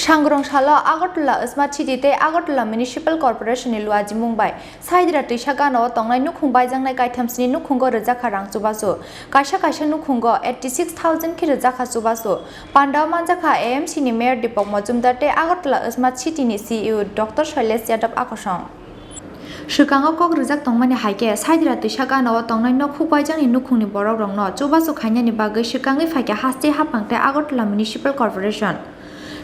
सांग्रंशाला Agartala smart city ते Agartala municipal corporation लुआजि Mumbai साइद्रा दैसागानो तंनाय नुखुंबाय जांनाय गायथामसनि नुखुंगो रोजाखा रां जुबासो कायसा नुखुंगो 86,000 खि रोजाखा जुबासो पांडा मानजाखा एएमसी नि मेयर दीपक मजुमदार ते आगरतला स्मार्ट सिटी नि सीईओ डॉक्टर शैलेश यादव आकर्षण Shukang kok rejak tongmani haike saidra tisagano tongnai no khukbai jangni nukhungni borok rongno chubasu khainani bagai shikangi faike haste hapangte Agartala Municipal Corporation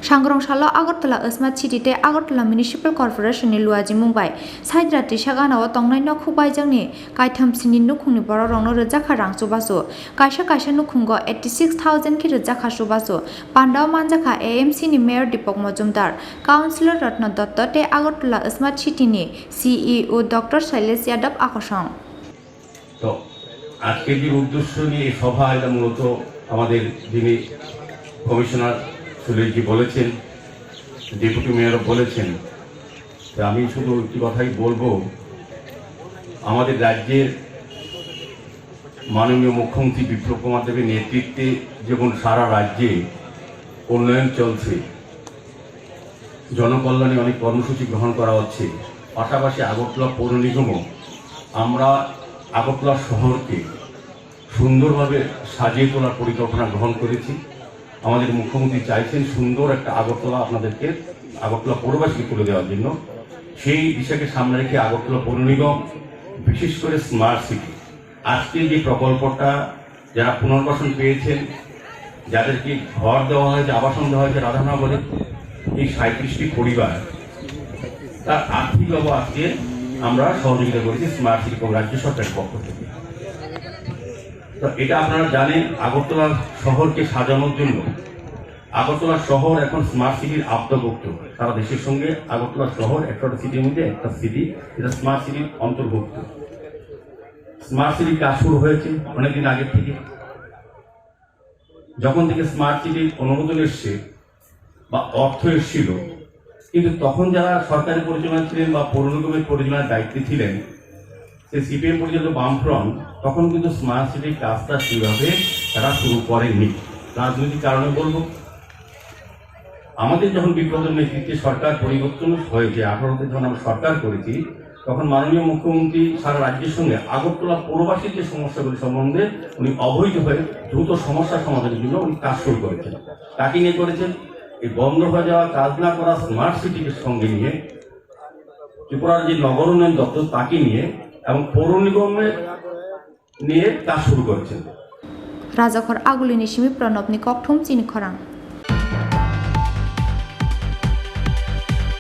Sangrongshalo Agartala Smart City te Agartala Municipal Corporation ni luaji mumbai saidra tisagano tongnai no khukbai jangni kaithamsini nukhungni borok rongno rejakha rang chubasu kaisa nukhungo 86,000 ki rejakha chubasu Pandao manjakha AMC ni Mayor Dipok Mojumdar Councillor Ratna Dotto te Agartala Smart City ni CEO Dr. Shailesh Yadav আকর্ষণ তো আজকে যে উদ্দেশ্য নিয়ে এই সভা এটা মূলত আমাদের যিনি কমিশনার সুলেশজি বলেছেন ডেপুটি মেয়র বলেছেন তো আমি শুধু একটি কথাই বলবো আমাদের রাজ্যের মাননীয় মুখ্যমন্ত্রী বিপ্লব কুমার দেবের নেতৃত্বে যেমন সারা রাজ্যে উন্নয়ন চলছে জনকল্যাণে অনেক কর্মসূচি গ্রহণ করা হচ্ছে পাশাপাশি আগরতলা পৌর নিগমও আমরা আগরতলা শহরকে সুন্দরভাবে সাজিয়ে তোলার পরিকল্পনা গ্রহণ করেছি আমাদের মুখ্যমন্ত্রী চাইছেন সুন্দর একটা আগরতলা আপনাদেরকে আগরতলা পৌরবাসীকে তুলে দেওয়ার জন্য সেই বিষয়কে সামনে রেখে আগরতলা পৌর নিগম বিশেষ করে স্মার্ট সিটি আজকে যে প্রকল্পটা যারা পুনর্বাসন পেয়েছেন যাদেরকে ঘর দেওয়া হয়েছে আবাসন দেওয়া হয়েছে রাধানগরে এই 37টি পরিবার তার আর্থিক আজকে আমরা সহযোগিতা করেছি স্মার্ট সিটি রাজ্য সরকারের পক্ষ থেকে তো এটা আপনারা জানেন আগরতলা শহরকে সাজানোর জন্য আগরতলা শহর এখন স্মার্ট সিটির আওতাভুক্ত সারা দেশের সঙ্গে আগরতলা শহর একটা সিটির মধ্যে একটা সিটি এটা স্মার্ট সিটির অন্তর্ভুক্ত স্মার্ট সিটির কাজ শুরু হয়েছে অনেকদিন আগে থেকে যখন থেকে স্মার্ট সিটির অনুমোদন এসছে বা অর্থ এসেছিল কিন্তু তখন যারা সরকারি পরিচালনা ছিলেন বা পৌর নিগমের পরিচালনার দায়িত্বে ছিলেন সে সিপিএম পরিচালিত বামফ্রন্ট তখন কিন্তু স্মার্ট সিটির কাজটা সেভাবে তারা শুরু করেনি রাজনৈতিক কারণে বলবো আমাদের যখন বিপ্লবের নেতৃত্বে সরকার পরিবর্তন হয়েছে 18তে যখন আমরা সরকার করেছি তখন মাননীয় মুখ্যমন্ত্রী সারা রাজ্যের সঙ্গে আগরতলা পৌরবাসীর যে সমস্যাগুলি সম্বন্ধে উনি অবহিত হয়ে দ্রুত সমস্যা সমাধানের জন্য উনি কাজ শুরু করেছেন তাকে নিয়ে করেছেন এই বন্ধ হয়ে যাওয়া কাজ না করা স্মার্ট সিটিকে সঙ্গে নিয়ে ত্রিপুরার যে নগর উন্নয়ন দপ্তর তাকে নিয়ে এবং পৌর নিগমের নিয়ে কাজ শুরু করেছেন রাজাখর আগুলিনি সিমি প্রণবনি ককঠুম চিনি খরাং